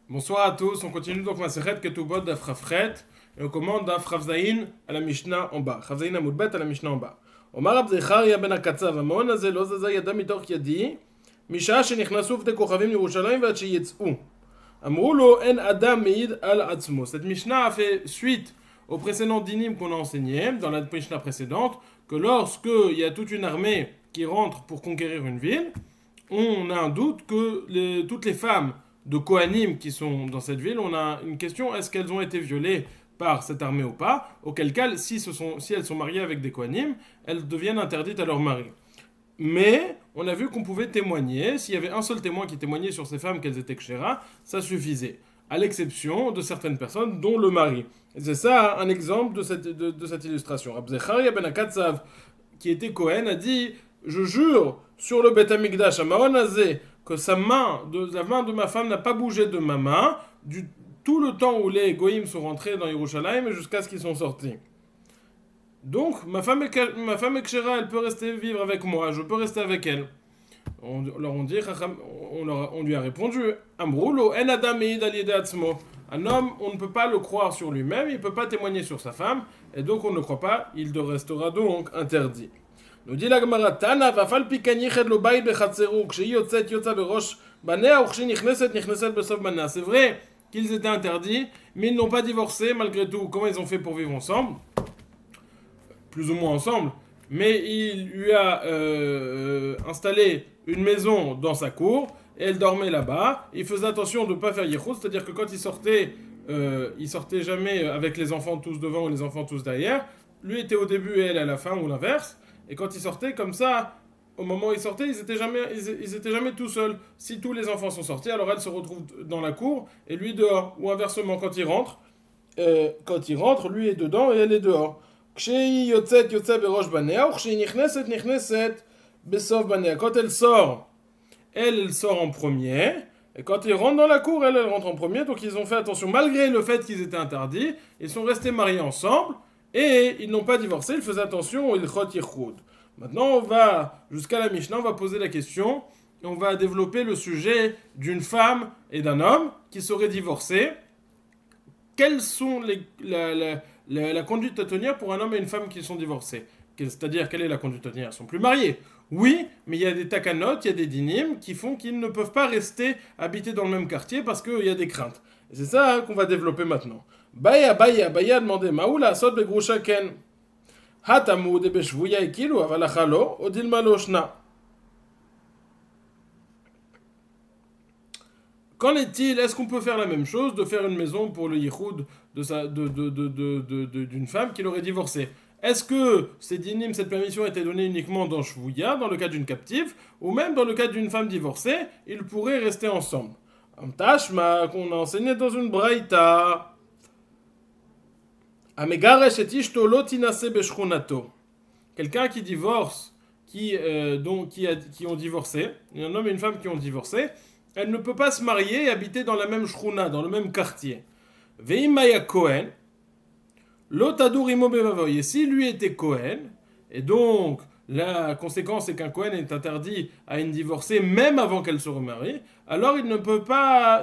Bonsoir à tous, on continue donc ma Masechet Ketubot d'Afrafret et on commande d'Afrafzaïn à la Mishnah en bas. Afrafzaïn à Moudbet à la Mishnah en bas. Omar Rab Zecharia ben הקצב, המעון הזה לא זזה ידה מתוך ידי, משעה שנכנסו בני כוכבים לירושלים ועד שיצאו. אמרו לו, אין אדם מעיד על עצמו. Cette Mishnah a fait suite au précédent dinim qu'on a enseigné dans la Mishnah précédente, que lorsque il y a toute une armée qui rentre pour conquérir une ville, on a un doute que toutes les femmes de Kohanim qui sont dans cette ville, on a une question, est-ce qu'elles ont été violées par cette armée ou pas? Auquel cas, si elles sont mariées avec des Kohanim, elles deviennent interdites à leur mari. Mais on a vu qu'on pouvait témoigner, s'il y avait un seul témoin qui témoignait sur ces femmes qu'elles étaient kshera, ça suffisait. À l'exception de certaines personnes, dont le mari. Et c'est ça un exemple de cette illustration. Rab Zecharia ben Akatsav, qui était Kohen, a dit, je jure sur le Beth Amikdash, à Maon Azeh, que la main de ma femme n'a pas bougé de ma main, tout le temps où les Goïms sont rentrés dans Yerushalayim jusqu'à ce qu'ils sont sortis. Donc, ma femme est kshera, elle peut rester vivre avec moi, je peux rester avec elle. On lui a répondu, Amroulo, en adam meid al yedei atzmo. Un homme, on ne peut pas le croire sur lui-même, il ne peut pas témoigner sur sa femme, et donc on ne croit pas, il restera donc interdit. nous dit la Gemara, Tana, vafal pikan yiched lo bayit bechatzeru, kshehi yotzet yotza berosh banea, ou kshehi nichneset besof banea. C'est vrai qu'ils étaient interdits, mais ils n'ont pas divorcé malgré tout. Comment ils ont fait pour vivre ensemble? Plus ou moins ensemble. Mais il lui a installé une maison dans sa cour, et elle dormait là-bas. Il faisait attention de ne pas faire yichud, c'est-à-dire que quand il sortait jamais avec les enfants tous devant ou les enfants tous derrière. Lui était au début et elle à la fin, ou l'inverse. Et quand ils sortaient comme ça, au moment où ils sortaient, ils étaient jamais tout seuls. Si tous les enfants sont sortis, alors elle se retrouve dans la cour et lui dehors. Ou inversement, quand il rentre, lui est dedans et elle est dehors. Quand elle sort, elle sort en premier. Et quand ils rentrent dans la cour, elle rentre en premier. Donc ils ont fait attention, malgré le fait qu'ils étaient interdits, ils sont restés mariés ensemble. Et ils n'ont pas divorcé, ils faisaient attention au ilchot yichud. Maintenant, on va, jusqu'à la Mishnah, on va poser la question, et on va développer le sujet d'une femme et d'un homme qui seraient divorcés. Quelles sont la conduite à tenir pour un homme et une femme qui sont divorcés? C'est-à-dire, quelle est la conduite à tenir? Ils ne sont plus mariés. Oui, mais il y a des takanot, il y a des dinim qui font qu'ils ne peuvent pas rester habités dans le même quartier parce qu'il y a des craintes. Et c'est ça qu'on va développer maintenant. Baya a demandé Maoula asot begrusha ken. Hatamu de beshvuya ikilu avalachalo odil maloshna. Qu'en est-il? Est-ce qu'on peut faire la même chose, de faire une maison pour le yichud d'une femme qui l'aurait divorcé? Est-ce que ces dinim, cette permission était donnée uniquement dans Shvuya, dans le cas d'une captive, ou même dans le cas d'une femme divorcée, ils pourraient rester ensemble? Amtashma, qu'on a enseigné dans une braïta. Amegaresh et ishto lo tinase beshchunato. Quelqu'un qui divorce, qui ont divorcé, un homme et une femme qui ont divorcé, elle ne peut pas se marier et habiter dans la même shchuna, dans le même quartier. Veimaya Kohen, lo tadur imo bevavoy. Et si lui était Kohen, et donc la conséquence est qu'un Kohen est interdit à une divorcée même avant qu'elle se remarie, alors ils ne peuvent pas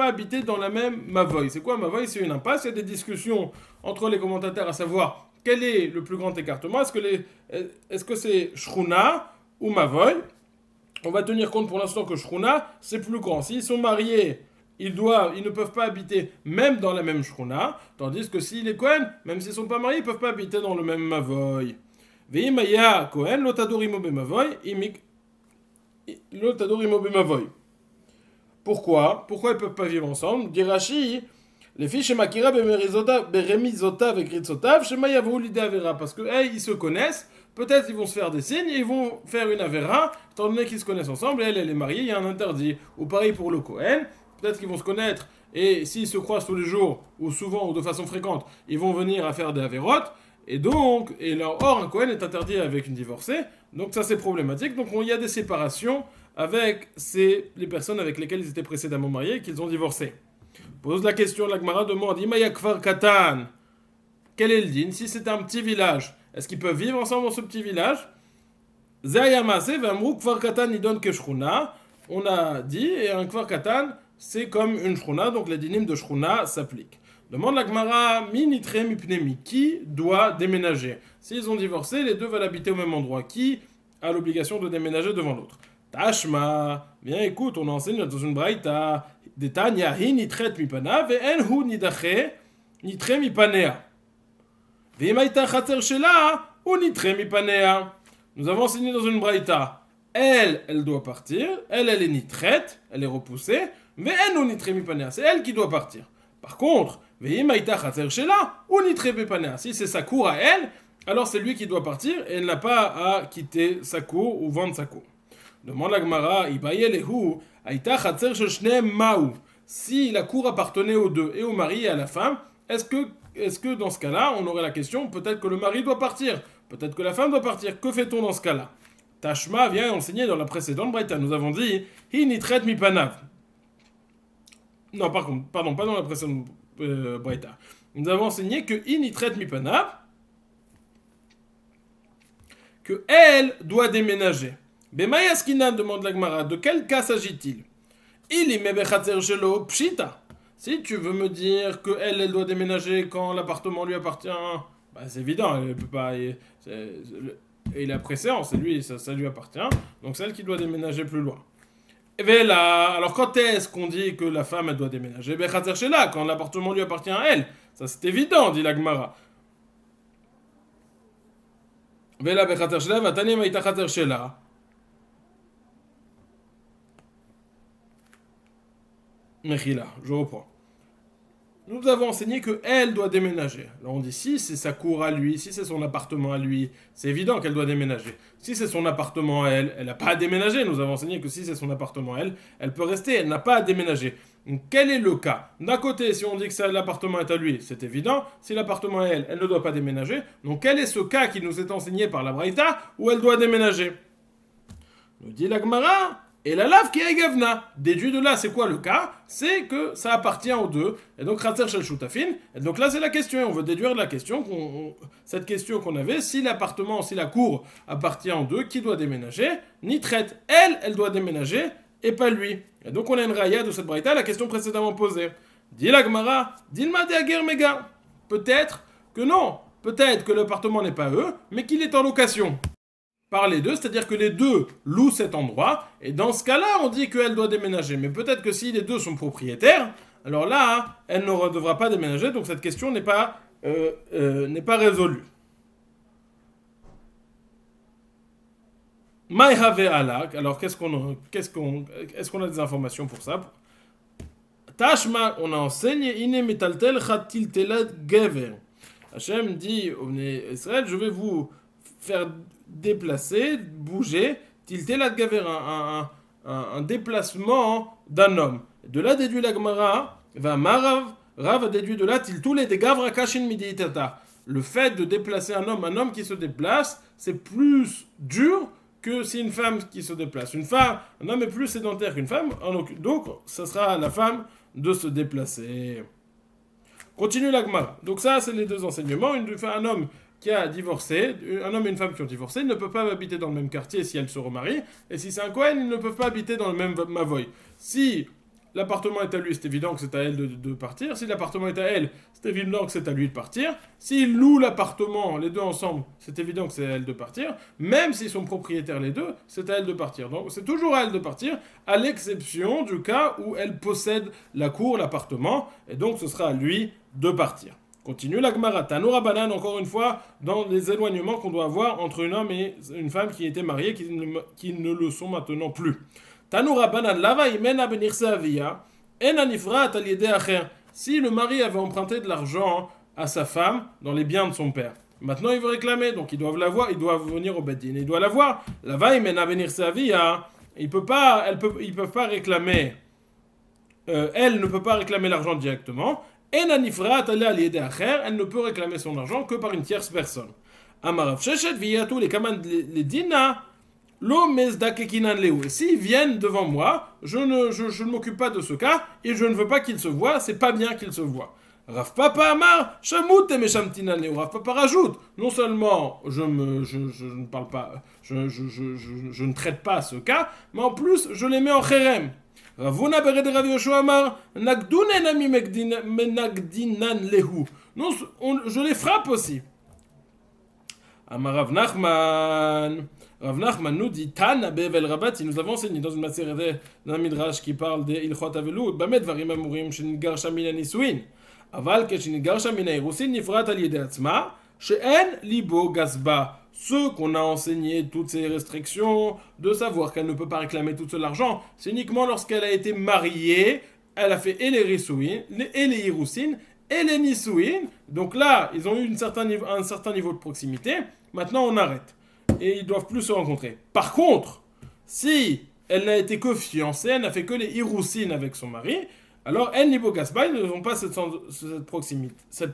habiter dans la même mavoy. C'est quoi mavoy? C'est une impasse. Il y a des discussions entre les commentateurs à savoir quel est le plus grand écartement. Est-ce que c'est Shruna ou mavoy? On va tenir compte pour l'instant que Shruna, c'est plus grand. S'ils sont mariés, ils ne peuvent pas habiter même dans la même Shruna, tandis que s'ils les Kohen, même s'ils ne sont pas mariés, ils ne peuvent pas habiter dans le même mavoy. Veimaya Kohen, lotadorimo bemavoy, lotadorimo bemavoy. Pourquoi ils ne peuvent pas vivre ensemble? Dit Rashi, les filles chez Makira beremizota avec ritzotav, chez Mayavou l'idée avera, parce que ils se connaissent, peut-être ils vont se faire des signes, et ils vont faire une avera, étant donné qu'ils se connaissent ensemble, et elle est mariée, il y a un interdit. Ou pareil pour le Kohen, peut-être qu'ils vont se connaître, et s'ils se croisent tous les jours, ou souvent, ou de façon fréquente, ils vont venir à faire des avérotes, et donc, or un Kohen est interdit avec une divorcée, donc ça c'est problématique, donc il y a des séparations avec les personnes avec lesquelles ils étaient précédemment mariés et qu'ils ont divorcé. Pose la question, la Gemara demande, Imaya Kfar Katan, quel est le din? Si c'est un petit village, est-ce qu'ils peuvent vivre ensemble dans ce petit village? Zayamase, Vamrou Kfar Katan Nidon Keshchuna, on a dit, et un Kfar Katan, c'est comme une shruna, donc les dinim de shruna s'appliquent. Demande la Gemara, mi nitre mi pnemi, qui doit déménager? S'ils ont divorcé, les deux veulent habiter au même endroit. Qui a l'obligation de déménager devant l'autre? Tashma, viens écoute, on enseigne dans une braïta, Detanya hi nitret mi pana, ve en hu nidache nitre mi panea. Ve maïta chater shela, ou nitre mi panea. Nous avons enseigné dans une braïta, elle doit partir, elle est nitrette, elle est repoussée, mais elle nous nitre mi panea, c'est elle qui doit partir. Par contre, si c'est sa cour à elle, alors c'est lui qui doit partir et elle n'a pas à quitter sa cour ou vendre sa cour. Demande la Gemara, si la cour appartenait aux deux, et au mari et à la femme, est-ce que dans ce cas-là, on aurait la question, peut-être que le mari doit partir, peut-être que la femme doit partir, que fait-on dans ce cas-là? Tashma vient enseigner dans la précédente braïta, nous avons dit, hi nitret mi panav. Non, pardon, pas dans la précédente braïta. Nous avons enseigné que initret mipana, que elle doit déménager. Bemayaskina demande la Gemara, de quel cas s'agit-il? Il imebechatzer shelo pshita. Si tu veux me dire que elle doit déménager quand l'appartement lui appartient, bah c'est évident, elle peut pas. Il a préséance, c'est lui, ça lui appartient. Donc c'est elle qui doit déménager plus loin. Et là, alors quand est-ce qu'on dit que la femme elle doit déménager? Quand l'appartement lui appartient à elle. Ça c'est évident, dit la Gemara. Mechila, je reprends. Nous avons enseigné qu'elle doit déménager. Là on dit si c'est sa cour à lui, si c'est son appartement à lui, c'est évident qu'elle doit déménager. Si c'est son appartement à elle, elle n'a pas à déménager. Nous avons enseigné que si c'est son appartement à elle, elle peut rester, elle n'a pas à déménager. Donc quel est le cas? D'un côté, si on dit que l'appartement est à lui, c'est évident. Si l'appartement est à elle, elle ne doit pas déménager. Donc quel est ce cas qui nous est enseigné par la Braïta où elle doit déménager? Nous dit la Gemara. Et la lave qui est gavna. Déduit de là, c'est quoi le cas? C'est que ça appartient aux deux. Et donc, Khatser Shel Shutafin. Et donc là, c'est la question. On veut déduire de la question, cette question qu'on avait. Si l'appartement, si la cour appartient aux deux, qui doit déménager? Ni traite. Elle doit déménager et pas lui. Et donc, on a une raya de cette braïta, la question précédemment posée. Dit la Gemara, Dilma de Aguer Mega. Peut-être que non. Peut-être que l'appartement n'est pas eux, mais qu'il est en location par les deux, c'est-à-dire que les deux louent cet endroit, et dans ce cas-là, on dit qu'elle doit déménager. Mais peut-être que si les deux sont propriétaires, alors là, elle ne devra pas déménager, donc cette question n'est pas résolue. Maïhave alak, alors est-ce qu'on a des informations pour ça? Tashma, on a enseigné, ine metaltel chatil telat gever. Hachem dit au Israël, je vais vous faire déplacer, bouger, tilter la gaver, un déplacement d'un homme. De là déduit la Gemara, va marav, rav a déduit de là, tiltou les dégavra kashin miditata. Le fait de déplacer un homme qui se déplace, c'est plus dur que si une femme qui se déplace. Un homme est plus sédentaire qu'une femme, donc ça sera à la femme de se déplacer. Continue la Gemara. Donc ça, c'est les deux enseignements. Un homme qui a divorcé, un homme et une femme qui ont divorcé, ils ne peuvent pas habiter dans le même quartier si elles se remarient, et si c'est un Kohen, ils ne peuvent pas habiter dans le même Mavoy. Si l'appartement est à lui, c'est évident que c'est à elle de partir. Si l'appartement est à elle, c'est évident que c'est à lui de partir. S'ils louent l'appartement, les deux ensemble, c'est évident que c'est à elle de partir. Même s'ils sont propriétaires les deux, c'est à elle de partir. Donc c'est toujours à elle de partir, à l'exception du cas où elle possède la cour, l'appartement, et donc ce sera à lui de partir. Continue la Gemara. Tanoura Banan, encore une fois, dans les éloignements qu'on doit avoir entre un homme et une femme qui étaient mariés, qui ne le sont maintenant plus. Tanoura Banan, lava imena benirse avia, en anifrat aliede acher. Si le mari avait emprunté de l'argent à sa femme dans les biens de son père, maintenant il veut réclamer, donc ils doivent l'avoir, ils doivent venir au Beddin, il doit l'avoir. Lava imena benirse avia, ils peuvent pas réclamer, elle ne peut pas réclamer l'argent directement. Elle ne peut réclamer son argent que par une tierce personne. S'ils viennent devant moi, je ne m'occupe pas de ce cas et je ne veux pas qu'ils se voient, c'est pas bien qu'ils se voient. Rav Papa Amar, Shamut et Meshamtinan Leo. Rav Papa rajoute, non seulement je ne parle pas, je ne traite pas ce cas, mais en plus je les mets en chérem. Ravuna bered Rav Yoshua amar nagdunen mi menagdinan lehu. Non, je les frappe aussi. Amar Rav Nachman. Rav Nachman nous dit Tana bevel rabati. Nous avons enseigné dans une matière d'un midrash qui parle des ilchot avelut. Bamet varim amurim shenigar shamina nisuin. Aval keshenigar shamina irusin nifrat al yede atzma she'en libo gasba. Ce qu'on a enseigné, toutes ces restrictions, de savoir qu'elle ne peut pas réclamer tout seul l'argent, c'est uniquement lorsqu'elle a été mariée, elle a fait et les risouin, et les irusin, et les nisouin. Donc là, ils ont eu un certain niveau de proximité. Maintenant, on arrête. Et ils doivent plus se rencontrer. Par contre, si elle n'a été que fiancée, elle n'a fait que les irusin avec son mari, alors elle ni Bogasba, ils n'ont pas cette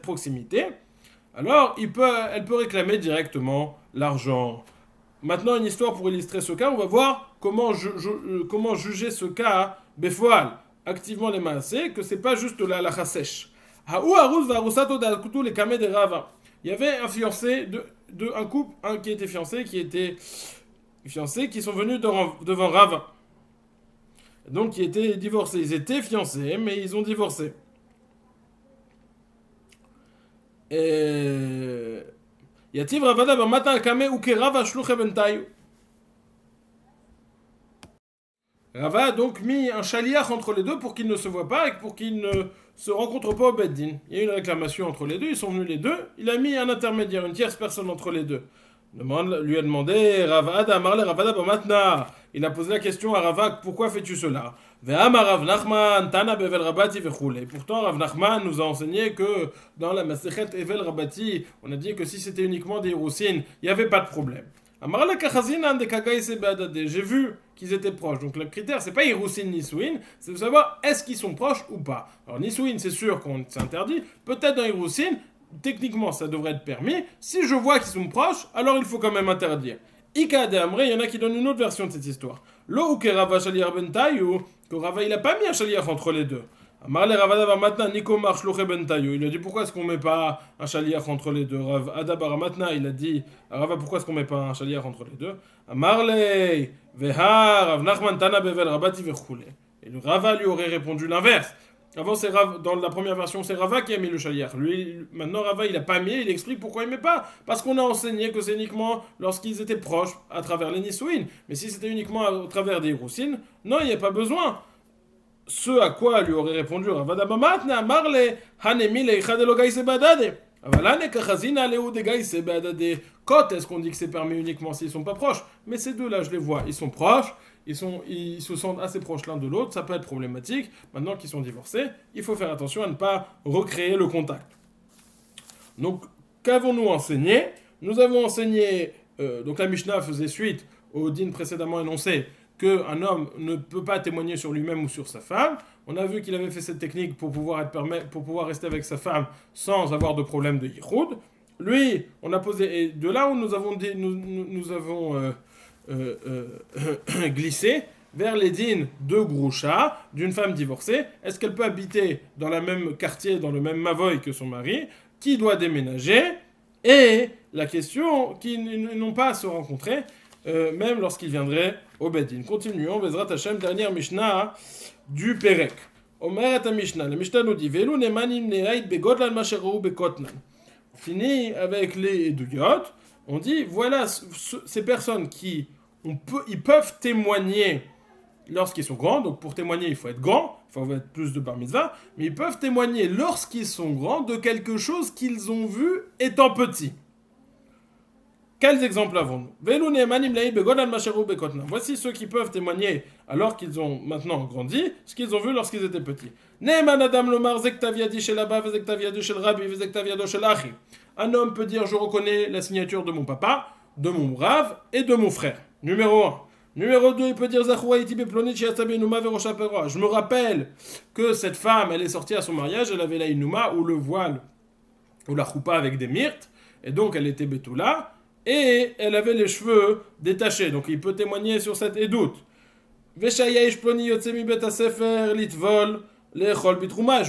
proximité. Alors elle peut réclamer directement l'argent. Maintenant, une histoire pour illustrer ce cas, on va voir comment juger ce cas befoal, activement les maasés, que c'est pas juste la halakha sèche. Il y avait un fiancé un couple, qui était fiancé, qui sont venus devant Rava. Donc, qui étaient divorcés. Ils étaient fiancés, mais ils ont divorcé. Yativ Ravada Bamata Kame Ukerava Shluche Bentayu. Rava a donc mis un chaliach entre les deux pour qu'ils ne se voient pas et pour qu'ils ne se rencontrent pas au Beddin. Il y a eu une réclamation entre les deux, ils sont venus les deux. Il a mis un intermédiaire, une tierce personne entre les deux. Lui a demandé, Ravada Amarle Ravada Bamatna. Il a posé la question à Rava, pourquoi fais-tu cela? Rav Nachman, Tana Bevel Rabati Vechule. Pourtant, Rav Nachman nous a enseigné que dans la Masechet Evel Rabati, on a dit que si c'était uniquement des Irusin, il n'y avait pas de problème. J'ai vu qu'ils étaient proches. Donc le critère, c'est pas Irusin Nisuin, c'est de savoir est-ce qu'ils sont proches ou pas. Alors Nisuin, c'est sûr qu'on s'interdit. Peut-être dans Irusin, techniquement, ça devrait être permis. Si je vois qu'ils sont proches, alors il faut quand même interdire. Ika de Amre, il y en a qui donnent une autre version de cette histoire. Lo uke Rava Shaliach Bentayu, que Rava il a pas mis un Shaliach entre les deux. Amarle Ravada maintenant Niko Marshloche Bentayu. Il a dit pourquoi est-ce qu'on met pas un Shaliach entre les deux. Rav Adabar maintenant il a dit à Rava pourquoi est-ce qu'on met pas un Shaliach entre les deux. Amarle Veha Rav Nachman Tana Bevel Rabati Vechule. Et le Rava lui aurait répondu l'inverse. Avant, dans la première version, c'est Rava qui a mis le chaliach. Lui, maintenant, Rava, il n'a pas mis, il explique pourquoi il ne met pas. Parce qu'on a enseigné que c'est uniquement lorsqu'ils étaient proches, à travers les nisouin. Mais si c'était uniquement à travers des irusin, non, il n'y a pas besoin. Ce à quoi lui aurait répondu Rava Dabamatna, Marle, Hanemi leichadelo gaise badade. Avalane kachazina leu de gaise badade. Quand est-ce qu'on dit que c'est permis uniquement s'ils ne sont pas proches? Mais ces deux-là, je les vois, ils sont proches. Ils se sentent assez proches l'un de l'autre, ça peut être problématique. Maintenant qu'ils sont divorcés, il faut faire attention à ne pas recréer le contact. Donc, qu'avons-nous enseigné? Nous avons enseigné, donc la Mishnah faisait suite au din précédemment énoncé, qu'un homme ne peut pas témoigner sur lui-même ou sur sa femme. On a vu qu'il avait fait cette technique pour pouvoir rester avec sa femme sans avoir de problème de yichud. Lui, on a posé, et de là où nous avons glisser vers les dînes de Groucha, d'une femme divorcée. Est-ce qu'elle peut habiter dans le même quartier, dans le même Mavoy que son mari? Qui doit déménager? Et la question, qu'ils n'ont pas à se rencontrer, même lorsqu'ils viendraient au Beddin. Continuons, Bezrat Hashem, dernière Mishnah du Perek. Omer et Mishnah. La Mishnah nous dit Velu nemanim ne'ait begodlan masheru bekotnan. On finit avec les Eduyot. On dit voilà ces personnes ils peuvent témoigner lorsqu'ils sont grands. Donc pour témoigner, il faut être grand, il faut être plus de bar mitzvah, mais ils peuvent témoigner lorsqu'ils sont grands de quelque chose qu'ils ont vu étant petits. Quels exemples avons-nous? Voici ceux qui peuvent témoigner alors qu'ils ont maintenant grandi, ce qu'ils ont vu lorsqu'ils étaient petits. Un homme peut dire je reconnais la signature de mon papa, de mon brave et de mon frère. Numéro 1. Numéro 2, il peut dire je me rappelle que cette femme, elle est sortie à son mariage, elle avait la inuma ou le voile ou la choupa avec des myrtes, et donc elle était betula, et elle avait les cheveux détachés. Donc il peut témoigner sur cette édoute. Je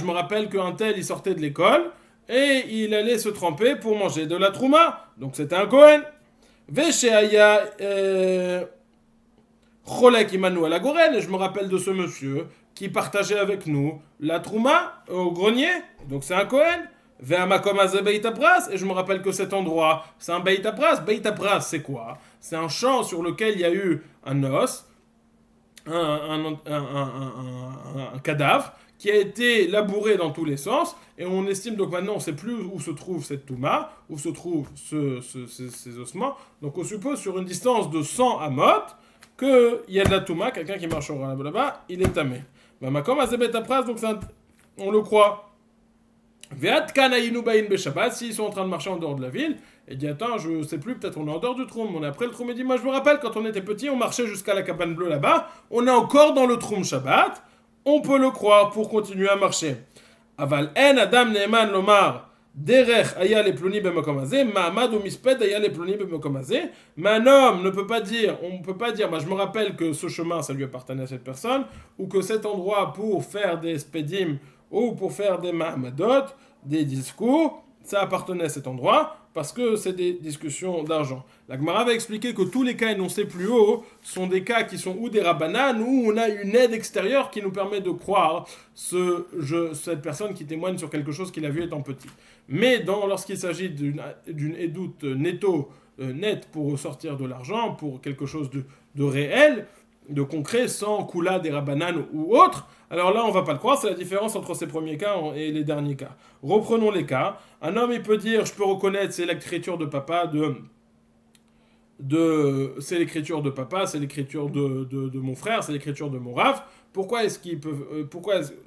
me rappelle qu'un tel, il sortait de l'école et il allait se tremper pour manger de la trouma. Donc c'était un Kohen. Cholek Imanu à la Goren, et je me rappelle de ce monsieur qui partageait avec nous la trouma au grenier, donc c'est un Kohen. Et je me rappelle que cet endroit, c'est un Beit Apras. Beit Apras, c'est quoi? C'est un champ sur lequel il y a eu un os, un cadavre, qui a été labouré dans tous les sens, et on estime donc maintenant, on ne sait plus où se trouve cette touma, où se trouvent ces ossements, donc on suppose sur une distance de 100 amot, qu'il y a de la touma, quelqu'un qui marche là-bas, il est tamé. Donc on le croit. S'ils sont en train de marcher en dehors de la ville, et dit attends, je sais plus, peut-être on est en dehors du troum, on est après le troum, il dit moi je me rappelle quand on était petit, on marchait jusqu'à la cabane bleue là-bas, on est encore dans le troum Shabbat, on peut le croire pour continuer à marcher. Aval en adam neeman lomar derech aya le ploni b'makom hazeh, ma'amad ou misped aya le ploni b'makom hazeh. Mais un homme ne peut pas dire, on ne peut pas dire, bah, je me rappelle que ce chemin ça lui appartenait à cette personne, ou que cet endroit pour faire des spedim ou pour faire des ma'amadot, des discours, ça appartenait à cet endroit, parce que c'est des discussions d'argent. La Gemara va expliquer que tous les cas énoncés plus haut sont des cas qui sont ou des rabbanan, où on a une aide extérieure qui nous permet de croire cette personne qui témoigne sur quelque chose qu'il a vu étant petit. Mais lorsqu'il s'agit d'une édoute nette pour sortir de l'argent, pour quelque chose de réel, de concret, sans koula des rabbanan ou autre, alors là on va pas le croire, c'est la différence entre ces premiers cas et les derniers cas. Reprenons les cas. Un homme il peut dire, je peux reconnaître, c'est l'écriture de papa c'est l'écriture de papa, c'est l'écriture de mon frère, c'est l'écriture de mon raf. Pourquoi est-ce qu'ils peuvent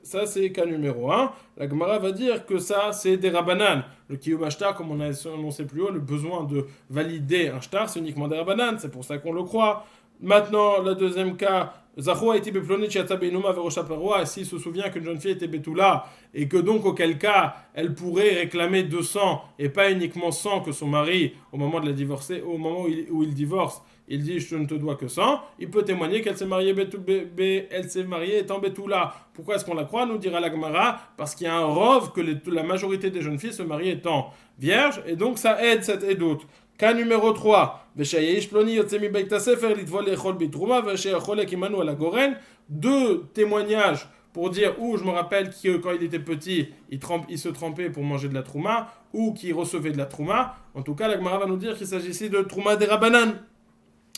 ça c'est cas numéro 1. La Gemara va dire que ça c'est des rabbanan. Le kiyum ashtar, comme on a annoncé plus haut, le besoin de valider un shtar, c'est uniquement des rabbanan, c'est pour ça qu'on le croit. Maintenant, le deuxième cas, Zachou a été beplonné Chiatsa Beinuma Verosha Paroa, s'il se souvient qu'une jeune fille était Betula, et que donc, auquel cas, elle pourrait réclamer 200 et pas uniquement 100 que son mari, au moment de la divorcer, au moment où il divorce, il dit je ne te dois que 100, il peut témoigner qu'elle s'est mariée, elle s'est mariée étant Betula. Pourquoi est-ce qu'on la croit? Nous dira la Gemara, parce qu'il y a un rov que la majorité des jeunes filles se marient étant vierges, et donc ça aide cette édoute. Cas numéro 3, deux témoignages pour dire où je me rappelle que quand il était petit, il se trempait pour manger de la trouma, ou qu'il recevait de la trouma. En tout cas, la Gemara va nous dire qu'il s'agit ici de trouma des rabbanan.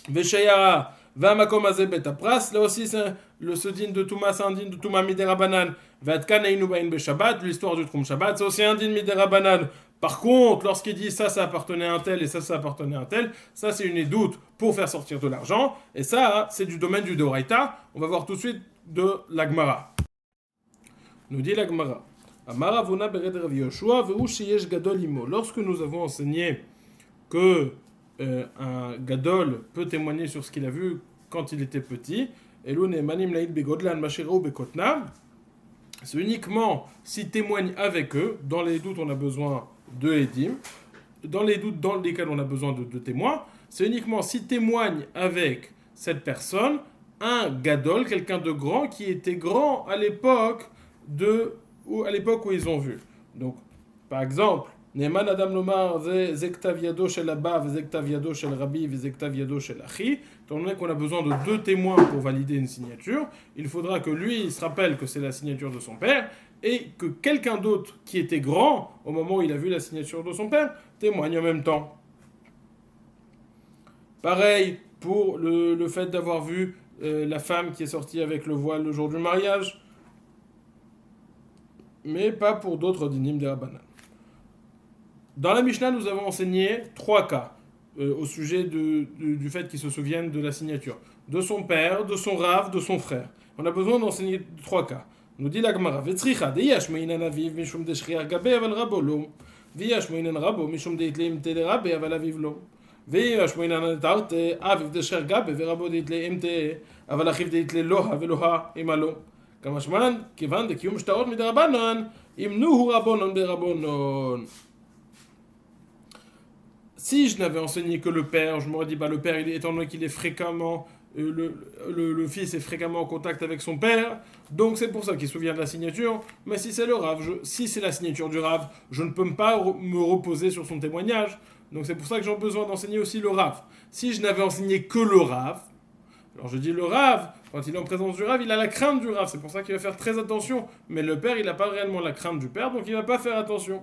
Veshayara, vamakom azeh bet apras, là aussi ce din de touma, c'est un din de touma midé rabbanan. Vatkan einu bain beshabbat, l'histoire du troum shabbat, c'est aussi un din midé rabbanan. Par contre, lorsqu'il dit ça appartenait à un tel et ça appartenait à un tel, ça c'est une édoute pour faire sortir de l'argent, et ça c'est du domaine du Doraita. On va voir tout de suite de l'Agmara. Nous dit l'Agmara. Amara vona bered Rav Yoshua ve'u sheyesh gadol imo. Lorsque nous avons enseigné que un gadol peut témoigner sur ce qu'il a vu quand il était petit, elu ne'emanim la'id begodlan mashirou bekotnav, c'est uniquement s'ils témoignent avec eux. Dans les doutes, on a besoin de Edim. Dans les doutes dans lesquels on a besoin de témoins, c'est uniquement s'ils témoignent avec cette personne, un gadol, quelqu'un de grand, qui était grand à l'époque où ils ont vu. Donc, par exemple, Neman Adam Lomar, Zektav Yado shel Abba, Zektav Yado shel Rabbi, Zektav Yado shel Achi. Étant donné qu'on a besoin de 2 témoins pour valider une signature, il faudra que lui il se rappelle que c'est la signature de son père et que quelqu'un d'autre qui était grand au moment où il a vu la signature de son père témoigne en même temps. Pareil pour le fait d'avoir vu la femme qui est sortie avec le voile le jour du mariage, mais pas pour d'autres dinim de Rabbanan. Dans la Mishnah, nous avons enseigné 3 cas au sujet du fait qu'ils se souviennent de la signature. De son père, de son rave, de son frère. On a besoin d'enseigner 3 cas. Nous dit la Gemara, Vetzricha, deyash meinan aviv mishum de shriar gabe aval rabo lo. Veyash meinan rabo mishum de itleim te de rabe aval aviv lo. Veyash meinan tarte aviv de shriar gabe verabo de itleim te aval achiv de itle loha veloha imalo. Kamashman, kivan de kiyum shtaot midarabanan, imnuhu rabonon berabonon. Si je n'avais enseigné que le père, je m'aurais dit, le père, étant donné qu'il est fréquemment, le fils est fréquemment en contact avec son père, donc c'est pour ça qu'il se souvient de la signature. Mais si c'est le rave, si c'est la signature du rave, je ne peux pas me reposer sur son témoignage. Donc c'est pour ça que j'ai besoin d'enseigner aussi le rave. Si je n'avais enseigné que le rave, alors je dis le rave, quand il est en présence du Rav, il a la crainte du Rav. C'est pour ça qu'il va faire très attention. Mais le père, il n'a pas réellement la crainte du père, donc il ne va pas faire attention.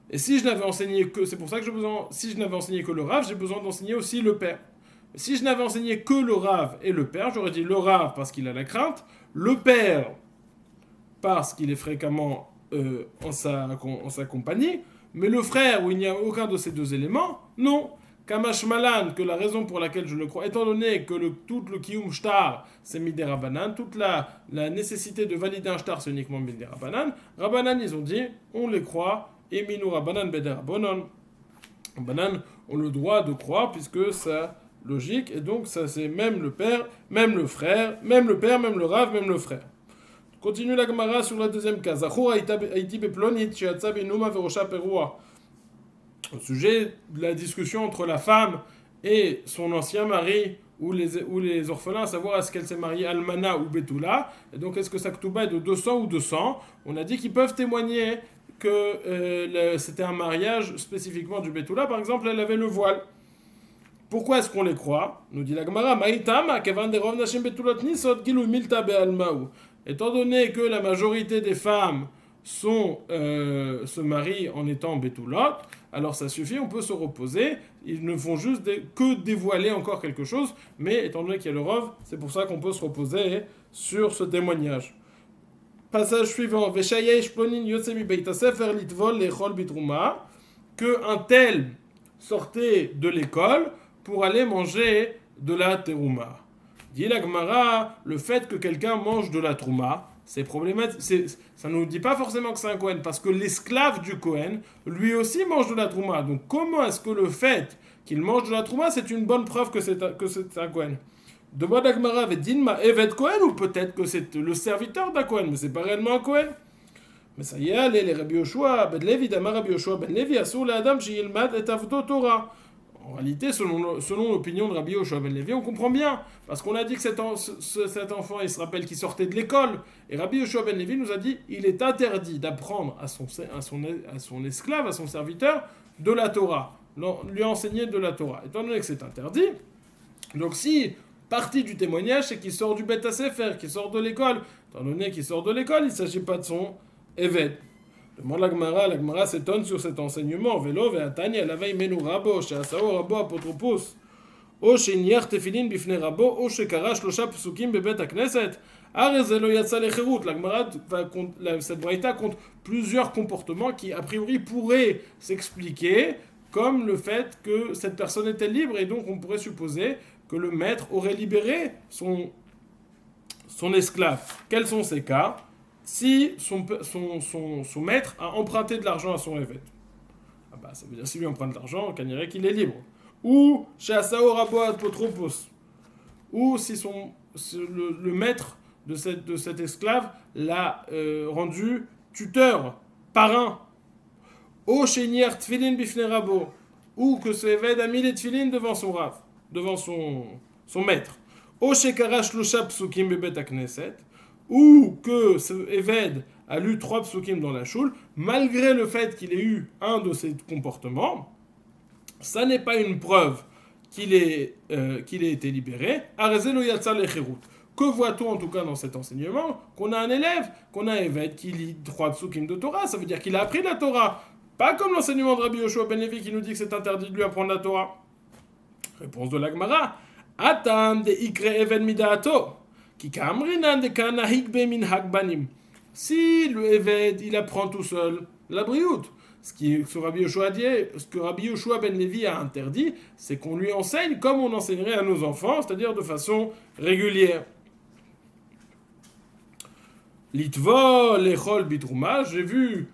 Et si je n'avais enseigné que, c'est pour ça que si je n'avais enseigné que le Rav, j'ai besoin d'enseigner aussi le père. Si je n'avais enseigné que le Rav et le père, j'aurais dit le Rav parce qu'il a la crainte, le père parce qu'il est fréquemment en sa compagnie, mais le frère où il n'y a aucun de ces deux éléments, non. Kamash Malan, que la raison pour laquelle je le crois, étant donné que tout le Kiyum Shtar, c'est Midé Rabbanan, toute la nécessité de valider un Shtar, c'est uniquement Midé Rabbanan, Rabbanan, ils ont dit, on les croit, et Minou Rabbanan Beder Rabbanan. Rabbanan ont le droit de croire, puisque c'est logique, et donc ça c'est même le père, même le frère, même le père, même le Rav, même le frère. Continue la Gemara sur la deuxième case. Au sujet de la discussion entre la femme et son ancien mari ou les orphelins, à savoir est-ce qu'elle s'est mariée Almana ou Betula, et donc est-ce que sa Ketouba est de 200 ou 200, on a dit qu'ils peuvent témoigner que c'était un mariage spécifiquement du Betula, par exemple elle avait le voile. Pourquoi est-ce qu'on les croit? Nous dit la Gemara, Maïtama, Kevan de Rov Nashim Betulot Nisot, Gilu Milta Be'almaou. Étant donné que la majorité des femmes se marient en étant Betulot, alors ça suffit, on peut se reposer. Ils ne font juste que dévoiler encore quelque chose, mais étant donné qu'il y a le Rov, c'est pour ça qu'on peut se reposer sur ce témoignage. Passage suivant, Veshayesh Plonin Yotsemi Beitasefer Litvol Lechol Bitrouma, que un tel sortait de l'école pour aller manger de la terouma. Dit la Gemara, le fait que quelqu'un mange de la trouma, c'est problématique. Ça ne nous dit pas forcément que c'est un Kohen, parce que l'esclave du Kohen, lui aussi mange de la trouma. Donc comment est-ce que le fait qu'il mange de la trouma, c'est une bonne preuve que c'est un Kohen? Demande à Gemara, Vedinma Evet Kohen, ou peut-être que c'est le serviteur d'un Kohen, mais c'est pas réellement un Kohen. Mais ça y est, allez, les Rabbi Yoshua ben Levi, Damar Rabbi Yoshua ben Levi, Asur le Adam, Shiyilmad et Avdo Torah. En réalité, selon l'opinion de Rabbi Yoshua ben Levi, on comprend bien, parce qu'on a dit que cet enfant, il se rappelle qu'il sortait de l'école, et Rabbi Yoshua ben Levi nous a dit, il est interdit d'apprendre à son esclave, à son serviteur, de la Torah, lui enseigner de la Torah. Étant donné que c'est interdit, donc si partie du témoignage, c'est qu'il sort du Beth Sefer, qu'il sort de l'école, étant donné qu'il sort de l'école, il ne s'agit pas de son Eved. Demande la Gemara s'étonne sur cet enseignement. Velo ve'atani alavei menu rabo, she'asao rabo apotropos, o she'niach tefilin bifne rabo, o she'kara shlosha psukim bebet hakneset. Arez lo yatsa lecherut. La Gemara, cette braïta compte plusieurs comportements qui, a priori, pourraient s'expliquer comme le fait que cette personne était libre, et donc on pourrait supposer que le maître aurait libéré son esclave. Quels sont ces cas? Si son maître a emprunté de l'argent à son évêque. Ah bah, ça veut dire si lui emprunte de l'argent, on dirait qu'il est libre. Ou chez Asao Rabo Apotropos. Ou si le maître de cet esclave l'a rendu tuteur, parrain. Ou chez Nier Tfilin Bifne Rabo. Ou que ce évêque a mis les Tfilin devant son rave, devant son maître. Ou chez Karash Lusha Psukim Bebet Akneset. Ou que ce Eved a lu 3 psukim dans la choule, malgré le fait qu'il ait eu un de ces comportements, ça n'est pas une preuve qu'il ait été libéré. Que voit-on en tout cas dans cet enseignement? Qu'on a un élève, qu'on a un Eved qui lit 3 psukim de Torah, ça veut dire qu'il a appris la Torah. Pas comme l'enseignement de Rabbi Yoshua ben Levi qui nous dit que c'est interdit de lui apprendre la Torah. Réponse de la Gemara. Atam de ikre Eved midaato. Si le Eved, il apprend tout seul la brioute, ce que Rabbi Yoshua ben Levi a interdit, c'est qu'on lui enseigne comme on enseignerait à nos enfants, c'est-à-dire de façon régulière. Litvo lechol bitrouma, j'ai vu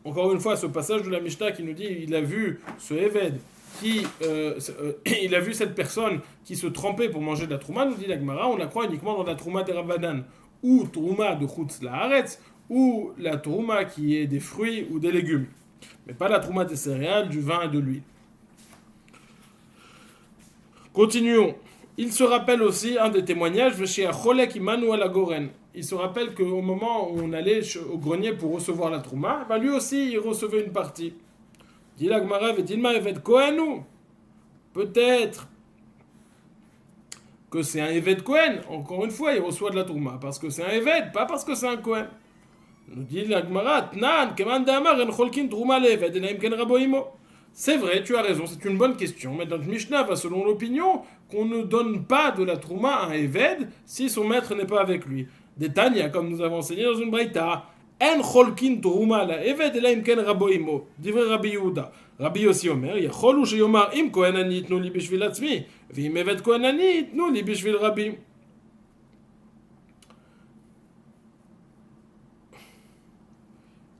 encore une fois ce passage de la Mishnah qui nous dit il a vu ce Eved il a vu cette personne qui se trempait pour manger de la trouma, nous dit la Gemara, on la croit uniquement dans la trouma des Rabbanan, ou trouma de Chutz Laaretz, ou la trouma qui est des fruits ou des légumes, mais pas la trouma des céréales, du vin et de l'huile. Continuons. Il se rappelle aussi un des témoignages chez Acholek Imanu Alagoren. Il se rappelle qu'au moment où on allait au grenier pour recevoir la trouma, lui aussi il recevait une partie. Dit la Gemara, Vedilma Evet Kohenu. Peut-être que c'est un Eved Kohen. Encore une fois, il reçoit de la Trouma parce que c'est un Eved, pas parce que c'est un Kohen. Nous dit la Gemara, Tnan, Keman Damar, En Cholkin Trouma Leved, Enaim Ken Raboimo. C'est vrai, tu as raison, c'est une bonne question. Mais notre Mishnah va selon l'opinion qu'on ne donne pas de la Trouma à un Eved si son maître n'est pas avec lui. Des Tanya, comme nous avons enseigné dans une Braïta, En Cholkin Trouma la Eved, Enaim Ken Raboimo. Divrei Rabbi Yehuda. Rabbi Yossi Omer, יכול הוא שיאמר אם כהן אני יתנו לי בשביל עצמי, ואם עבד כהן אני יתנו לי בשביל רבים.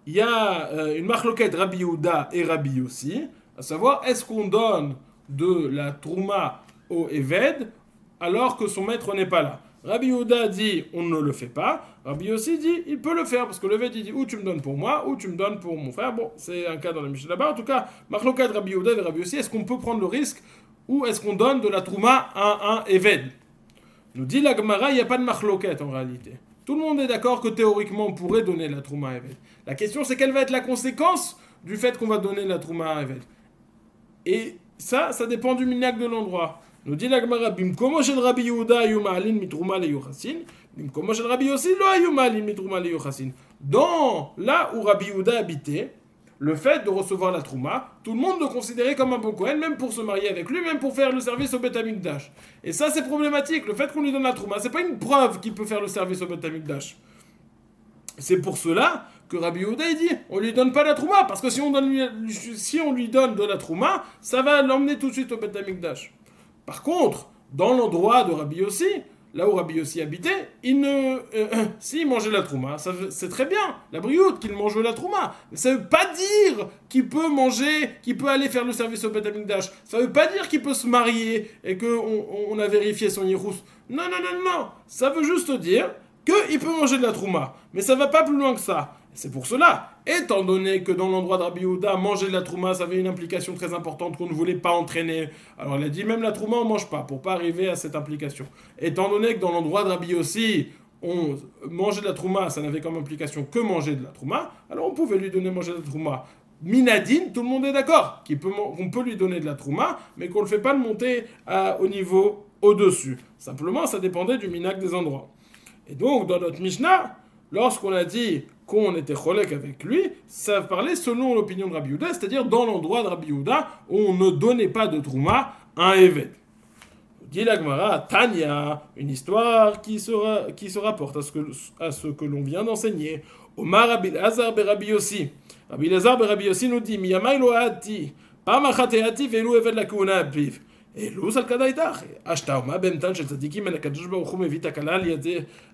Il y a une marloquette Rabbi Yehuda et Rabbi Yossi, à savoir est-ce qu'on donne de la trouma au Eved alors que son maître n'est pas là. Rabbi Yehuda dit on ne le fait pas, Rabbi Yossi dit il peut le faire parce que le Eved il dit ou tu me donnes pour moi ou tu me donnes pour mon frère. Bon, c'est un cas dans la Mishnah là-bas. En tout cas, marloquette Rabbi Yehuda et Rabbi Yossi, est-ce qu'on peut prendre le risque ou est-ce qu'on donne de la trouma à un Eved? Nous dit la Gemara, il n'y a pas de marloquette en réalité. Tout le monde est d'accord que théoriquement on pourrait donner la trouma à Eved. La question c'est quelle va être la conséquence du fait qu'on va donner la trouma à Eved. Et ça dépend du minhag de l'endroit. Nous dit la Gemara, Bimkomo shel Rabbi Yehuda ayu ma'alin mitrouma le yochasin, Bimkomo shel Rabbi Yossi lo ayu ma'alin mitrouma le yochasin. Dans là où Rabbi Yehuda habitait, le fait de recevoir la trouma, tout le monde le considérait comme un bon Kohen, même pour se marier avec lui, même pour faire le service au Beth Amikdash. Et ça, c'est problématique. Le fait qu'on lui donne la trouma, c'est pas une preuve qu'il peut faire le service au Beth Amikdash. C'est pour cela que Rabbi Yehuda il dit, on lui donne pas la trouma, parce que si on lui donne de la trouma, ça va l'emmener tout de suite au Beth Amikdash. Par contre, dans l'endroit de Rabbi Yossi, là où Rabbi Yossi habitait, s'il mangeait la trouma, c'est très bien, la brioute, qu'il mange la trouma. Mais ça ne veut pas dire qu'il peut manger, qu'il peut aller faire le service au Beth Amikdash. Ça ne veut pas dire qu'il peut se marier et qu'on a vérifié son yichus. Non. Ça veut juste dire qu'il peut manger de la trouma. Mais ça ne va pas plus loin que ça. C'est pour cela, étant donné que dans l'endroit de Rabbi Yehuda, manger de la trouma, ça avait une implication très importante qu'on ne voulait pas entraîner. Alors il a dit, même la trouma, on ne mange pas, pour ne pas arriver à cette implication. Étant donné que dans l'endroit de Rabbi Yossi, on mangeait de la trouma, ça n'avait comme implication que manger de la trouma, alors on pouvait lui donner manger de la trouma. Minadine, tout le monde est d'accord, qu'on peut lui donner de la trouma, mais qu'on ne le fait pas le monter au niveau au-dessus. Simplement, ça dépendait du minag des endroits. Et donc, dans notre Mishnah, lorsqu'on a dit qu'on était cholek avec lui, ça parlait selon l'opinion de Rabbi Yehuda, c'est-à-dire dans l'endroit de Rabbi Yehuda où on ne donnait pas de trouma à un Eved. Dit la Gemara, Tanya, une histoire qui se rapporte à ce que l'on vient d'enseigner. Omar Rabbi Lazar be Rabbi Yossi. Rabbi Lazar be Rabbi Yossi nous dit, Miyamai lo hati, pamachat hati velu Eved la keuna apiv. אלו על כדאי איתך, השתאומה בהמתן של צדיקים מן הקדוש ברוך הוא מביא תקלה על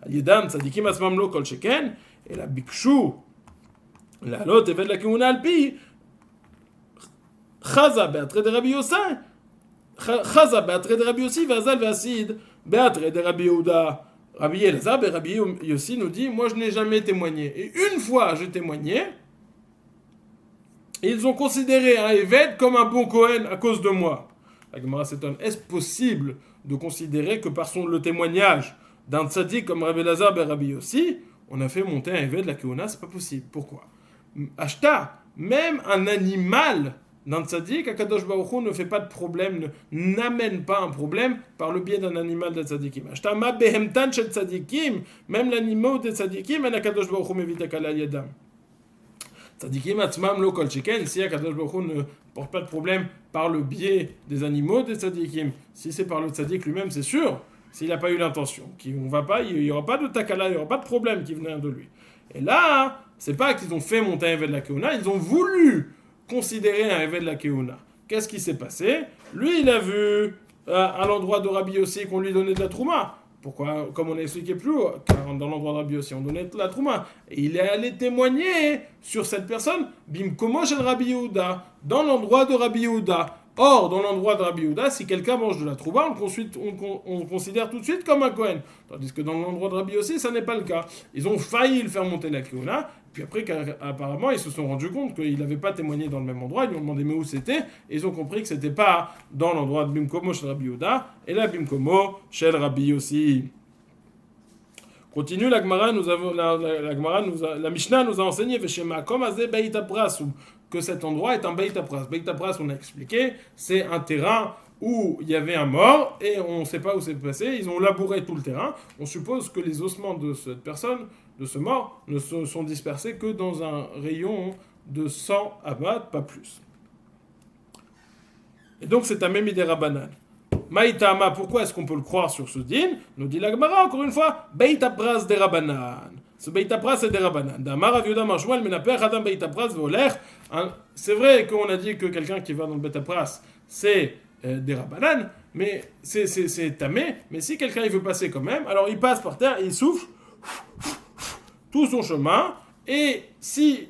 ידם, צדיקים עצמם לא כל שכן, אלא ביקשו לעלות עבד לכהונה על פי חזה באתרי דרבי יוסי ואזל ואסיד באתרי דרבי יהודה. Rabbi Elazar et Rabbi Yossi nous dit, moi je n'ai jamais témoigné, et une fois j'ai témoigné, et ils ont considéré un Eved comme un bon Kohen à cause de moi. La Gemara s'étonne, est-ce possible de considérer que par le témoignage d'un tzaddik comme Rabbi Elazar et Rabbi Yossi, on a fait monter un Eved la Keuna? C'est pas possible. Pourquoi? Ashta, même un animal d'un tzaddik, Akadosh Baruch Hu ne fait pas de problème, n'amène pas un problème par le biais d'un animal de tzaddikim. Ashta ma behemtan shel tzaddikim, même l'animal des tzaddikim, en Akadosh Baruch Hu mevit akala al yadam. Tzadikim atzmam lo kol sheken, si Akadosh Baruch Hu ne porte pas de problème par le biais des animaux des tzadikim. Si c'est par le tzadik lui-même, c'est sûr, s'il n'a pas eu l'intention, il n'y aura pas de takala, il n'y aura pas de problème qui venait de lui. Et là, c'est pas qu'ils ont fait monter un Eved la Keuna, ils ont voulu considérer un Eved la Keuna. Qu'est-ce qui s'est passé? Lui, il a vu à l'endroit de Rabbi Yossi qu'on lui donnait de la trouma. Pourquoi? Comme on a expliqué plus haut, car dans l'endroit de Rabbi Yossi, on donnait de la trouma. Et il est allé témoigner sur cette personne, Bimkomo shel Rabbi Yehuda, dans l'endroit de Rabbi Yehuda. Or, dans l'endroit de Rabbi Yehuda, si quelqu'un mange de la trouma, on considère tout de suite comme un Kohen. Tandis que dans l'endroit de Rabbi Yossi, ça n'est pas le cas. Ils ont failli le faire monter la Keuna, puis après, apparemment, ils se sont rendus compte qu'il n'avait pas témoigné dans le même endroit, ils lui ont demandé mais où c'était, et ils ont compris que c'était pas dans l'endroit de Bimkomo shel Rabbi Yehuda, et là Bimkomo shel Rabbi Yossi. Continue, la Mishnah nous a enseigné que cet endroit est un Beit Apras. Beit Apras, on a expliqué, c'est un terrain où il y avait un mort et on ne sait pas où c'est passé, ils ont labouré tout le terrain. On suppose que les ossements de cette personne, de ce mort, ne se sont dispersés que dans un rayon de 100 amas, pas plus. Et donc c'est un Mémidé Rabanan. Maïtama, pourquoi est-ce qu'on peut le croire sur ce din? Nous dit la Gemara, encore une fois, Beitapras des Rabanan. Ce Beitapras c'est des Rabanan. Damar Aviuda Marshmuel Menaper Adam Beitapras Voler. C'est vrai qu'on a dit que quelqu'un qui va dans le Beitapras, c'est des Rabanan, mais c'est tamé. Mais si quelqu'un il veut passer quand même, alors il passe par terre et il souffle tout son chemin. Et si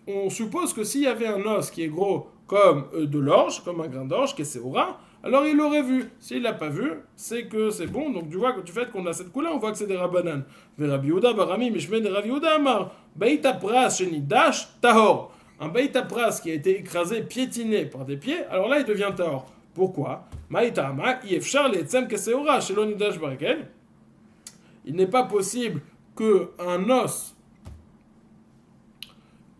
on suppose que s'il y avait un os qui est gros comme de l'orge, comme un grain d'orge, qui est séora, alors il l'aurait vu. S'il l'a pas vu, c'est que c'est bon. Donc tu vois que du fait qu'on a cette couleur, on voit que c'est des Rabanan. Rabbi Yehuda Barami Mishmei de Rabbi Yehuda Amar Beitapras Shenidash Tahor. Un Beitapras qui a été écrasé, piétiné par des pieds, alors là il devient Tahor. Pourquoi? Maïtama Yefchar Le'etzem Keseora Shelo Nidash Barakel. Il n'est pas possible qu'un os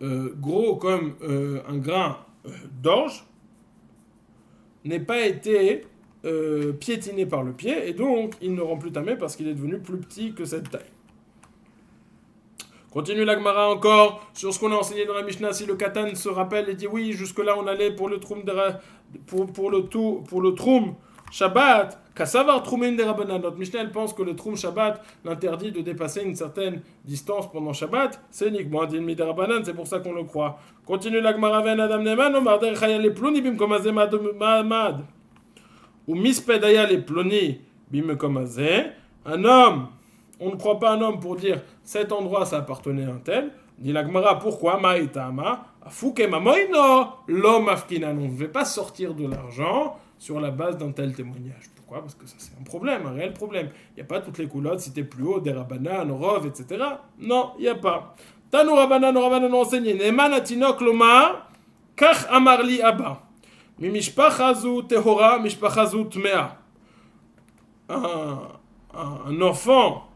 gros comme un grain d'orge n'ait pas été piétiné par le pied, et donc il ne rend plus tamé parce qu'il est devenu plus petit que cette taille. Continue la Gemara encore sur ce qu'on a enseigné dans la Mishnah. Si le Katan se rappelle et dit oui, jusque-là on allait pour le Troum pour le Troum Shabbat, Kassavar Troumin des Rabbanan. Notre Mishnah elle pense que le Troum Shabbat l'interdit de dépasser une certaine distance pendant Shabbat. C'est uniquement un din des Rabbanan, c'est pour ça qu'on le croit. Continue la Gemara ven Adam Neman, Omar der Chaya le Ploni bim komazé Mahamad. Ou Mispedaya le Ploni bim komazé. Un homme, on ne croit pas un homme pour dire cet endroit ça appartenait à un tel. Dit la Gemara, pourquoi Maïtama Afuke mamoino l'homme afkinan. On ne veut pas sortir de l'argent sur la base d'un tel témoignage. Pourquoi? Parce que ça c'est un problème, un réel problème. Il n'y a pas toutes les coulottes, si t'es plus haut, des Rabbanan, Rov, etc. Non, il n'y a pas. Tanu Rabbanan ont enseigné. Neman atinok lomar, kach amarli abba. Mi mishpachazu tehora, mishpachazu tmea. Un enfant,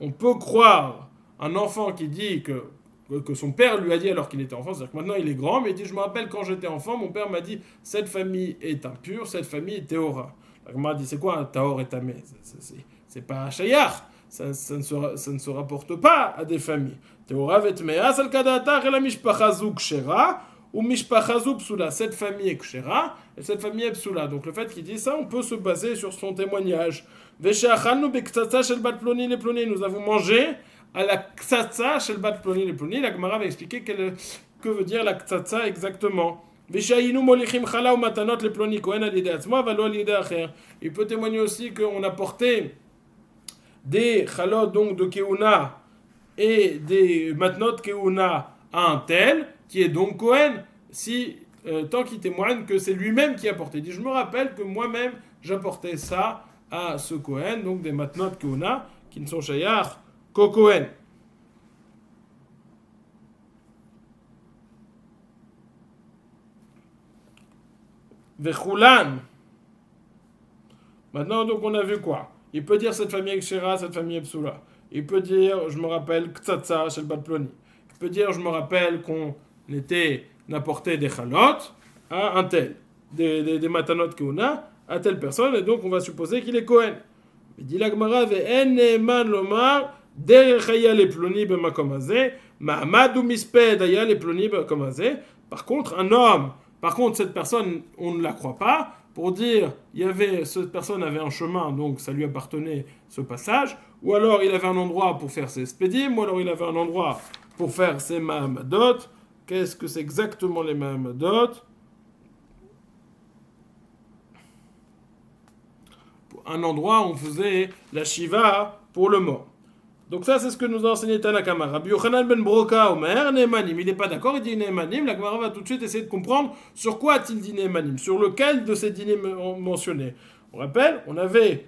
on peut croire, un enfant qui dit que son père lui a dit alors qu'il était enfant, c'est-à-dire que maintenant il est grand, mais il dit je me rappelle quand j'étais enfant, mon père m'a dit cette famille est impure, cette famille est théora. La Gemara dit c'est quoi un taor et tamé? C'est pas un shayar, ça ne se rapporte pas à des familles. Théora vetmea sal kadatar et la mishpachazu kshera ou mishpachazu psula. Cette famille est kshera et cette famille est psula. Donc le fait qu'il dit ça, on peut se baser sur son témoignage. Vesheachalnu bektsatsa shel bat ploni le ploni. Nous avons mangé à la ktsatsa shel bat ploni le ploni. La Gemara va expliquer que veut dire la ktsatsa exactement. Veshayinu molichim chala ou matanot le ploni kohen al yedei atzmo avalo al yedei acher. Il peut témoigner aussi qu'on a porté des chalot donc de keuna et des matnot keuna à un tel qui est donc kohen si tant qu'il témoigne que c'est lui-même qui a porté. Il dit je me rappelle que moi-même j'apportais ça à ce Kohen, donc des matnot keuna qui ne sont shayach qu'au Kohen. Vechulan. Maintenant, donc on a vu quoi? Il peut dire cette famille est kshera, cette famille est psula. Il peut dire je me rappelle ktsatsa shel bat ploni. Il peut dire je me rappelle qu'on apportait des chalot à un tel, des matanot keuna à telle personne, et donc on va supposer qu'il est Kohen. Il dit la Gemara ve'en ne'eman lomar derech haya le ploni b'makom hazeh ma'amad u'misped haya le ploni b'makom hazeh. Par contre cette personne on ne la croit pas pour dire cette personne avait un chemin donc ça lui appartenait ce passage, ou alors il avait un endroit pour faire ses spédim, ou alors il avait un endroit pour faire ses mahamadot. Qu'est-ce que c'est exactement les mahamadot? Un endroit où on faisait la shiva pour le mort. Donc ça, c'est ce que nous a enseigné Tanakama. Rabbi Yochanan ben Broka Omer, Ne'emanim. Il n'est pas d'accord, il dit Ne'emanim. La Gemara va tout de suite essayer de comprendre sur quoi a-t-il dit Ne'emanim, sur lequel de ces dîners mentionnés. On rappelle, on avait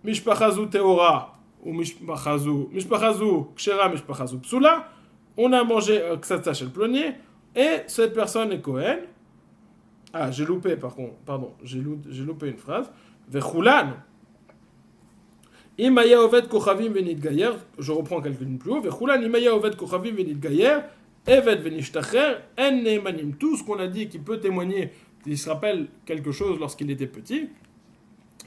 Mishpachazu Teora ou Mishpachazu Kshera, Mishpachazu Psula. On a mangé Ktsatsa Shel Ploni et cette personne est Kohen. Ah, j'ai loupé pardon, j'ai loupé une phrase. Vechulan. Imaya oved kochavim venitgayer. Je reprends quelques lignes plus haut. Vechulan imaya oved kochavim venitgayer. Evet venishtacher en ne'emanim. Tout ce qu'on a dit qui peut témoigner qu'il se rappelle quelque chose lorsqu'il était petit.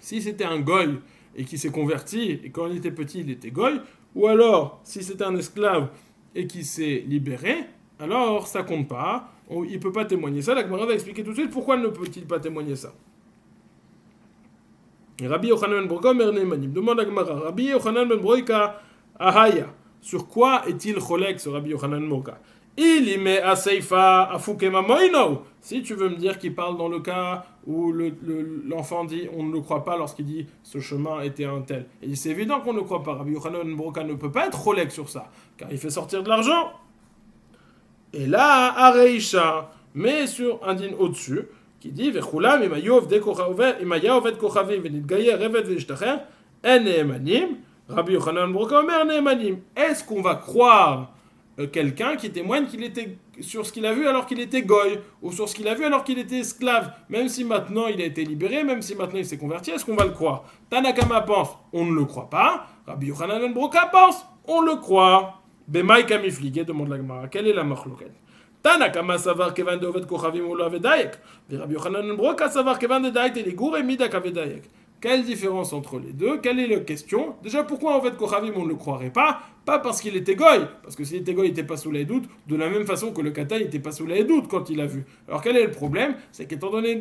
Si c'était un goy et qui s'est converti, et quand il était petit, il était goy, ou alors, si c'était un esclave et qui s'est libéré, alors ça compte pas, il ne peut pas témoigner ça. La Gemara va expliquer tout de suite pourquoi ne peut-il pas témoigner ça. Rabbi Yochanan ben Broka Mernémanim demande à Gemara, Rabbi Yochanan ben Broka Ahaya, sur quoi est-il cholek ce Rabbi Yochanan ben Broka? Il y met à Seifa à Fukema Moino. Si tu veux me dire qu'il parle dans le cas où l'enfant dit on ne le croit pas lorsqu'il dit ce chemin était un tel. Et c'est évident qu'on ne le croit pas. Rabbi Yochanan ben Broka ne peut pas être cholek sur ça, car il fait sortir de l'argent. Et là, Areisha, mais sur un din au-dessus, qui dit Vechulam imayov de imayav kochavim venitgayer revet venishtacher en neemanim. Rabbi Yochanan ben Broka omer neemanim. Est-ce qu'on va croire quelqu'un qui témoigne qu'il était sur ce qu'il a vu alors qu'il était goy, ou sur ce qu'il a vu alors qu'il était esclave, même si maintenant il a été libéré, même si maintenant il s'est converti, est-ce qu'on va le croire? Tanakama pense, on ne le croit pas. Rabbi Yochanan ben Broka pense, on le croit. Bemaï kamiflige, demande la Gemara, quelle est la machloket? Tanakama savar kevan de ovet kochavim ou l'avedayek. Rabbi Yochanan ben Broka savar kevan de daït et les gour et midak avedayek. Quelle différence entre les deux? Quelle est la question? Déjà, pourquoi en fait Kochavim on ne le croirait pas? Pas parce qu'il était goy, parce que s'il était goy, il n'était pas sous les doutes, de la même façon que le kata n'était pas sous les doutes quand il a vu. Alors quel est le problème? C'est qu'étant donné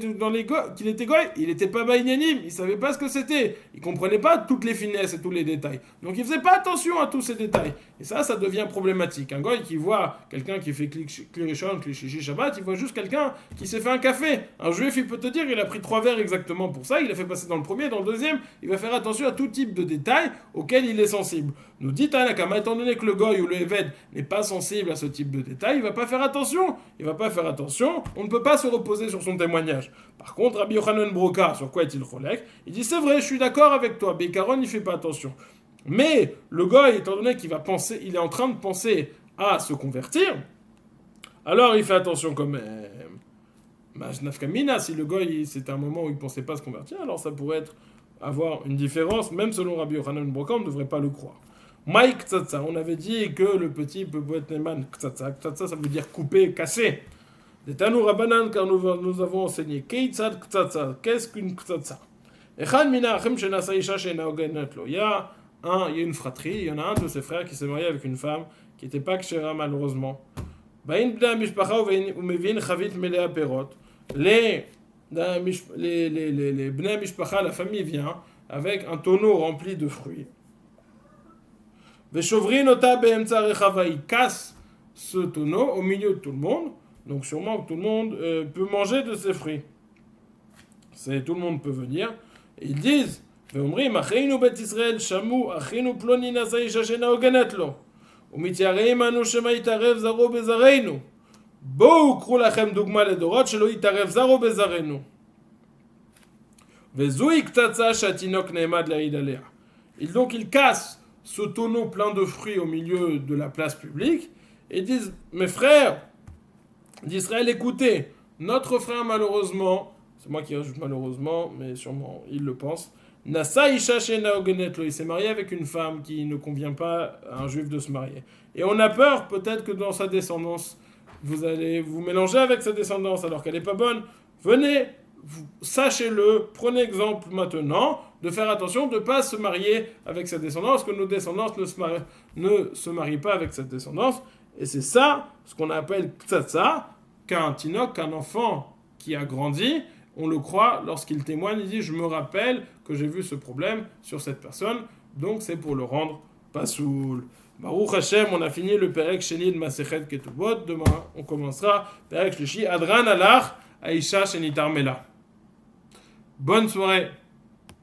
qu'il était goy, il n'était pas baïnanim, il ne savait pas ce que c'était, il ne comprenait pas toutes les finesses et tous les détails. Donc il ne faisait pas attention à tous ces détails. Et ça devient problématique. Un goy qui voit quelqu'un qui fait klirishon, klishishi shabbat, il voit juste quelqu'un qui s'est fait un café. Un juif, il peut te dire, il a pris 3 verres exactement pour ça, il a fait passer dans le premier, dans le deuxième, il va faire attention à tout type de détails auxquels il est sensible. Nous dit Tanakama, étant donné que le goy ou le éved n'est pas sensible à ce type de détails, il va pas faire attention. Il va pas faire attention. On ne peut pas se reposer sur son témoignage. Par contre, Rabbi Yochanan ben Broka, sur quoi est-il cholek? Il dit c'est vrai, je suis d'accord avec toi. Bécaron, il fait pas attention. Mais le goy, étant donné qu'il va penser, il est en train de penser à se convertir, alors il fait attention quand même. Majnafkamina, si le goy c'était un moment où il pensait pas se convertir, alors ça pourrait avoir une différence. Même selon Rabbi Yochanan ben Broka, on ne devrait pas le croire. Mike Ktsatsa, on avait dit que le petit peut être Neman Ktsatsa. Ktsatsa, ça veut dire couper, casser. Des Tanou Rabanan, car nous avons enseigné. Keitzad Ktsatsa, qu'est-ce qu'une Ktsatsa? Echan Mina Achem Shenasa Isha Shena Ogenetlo. Il y a une fratrie, il y en a un de ses frères qui s'est marié avec une femme qui n'était pas kshera malheureusement. Bain Bnei Mishpacha ou Mevin Chavit Melea Perot. Les Bnei Mishpacha, la famille vient avec un tonneau rempli de fruits. Il casse ce tonneau au milieu de tout le monde, donc sûrement que tout le monde peut manger de ces fruits. Tout le monde peut venir. Et ils disent donc ils cassent ce tonneau plein de fruits au milieu de la place publique et disent mes frères d'Israël, écoutez, notre frère malheureusement, c'est moi qui rajoute malheureusement, mais sûrement il le pense, Nasa Isha Shena Ogenetlo, il s'est marié avec une femme qui ne convient pas à un juif de se marier. Et on a peur peut-être que dans sa descendance, vous allez vous mélanger avec sa descendance alors qu'elle n'est pas bonne. Venez, sachez-le, prenez exemple maintenant de faire attention de ne pas se marier avec sa descendance, que nos descendances ne se marient pas avec cette descendance. Et c'est ça, ce qu'on appelle Ktsatsa, qu'un tinok, qu'un enfant qui a grandi, on le croit lorsqu'il témoigne, il dit « Je me rappelle que j'ai vu ce problème sur cette personne, donc c'est pour le rendre pasoul ». Baruch Hashem, on a fini le Perek Sheni de Masechet Ketubot. Demain, on commencera Perek Shlishi Adran Alach Aisha Shenitar Mela. Bonne soirée.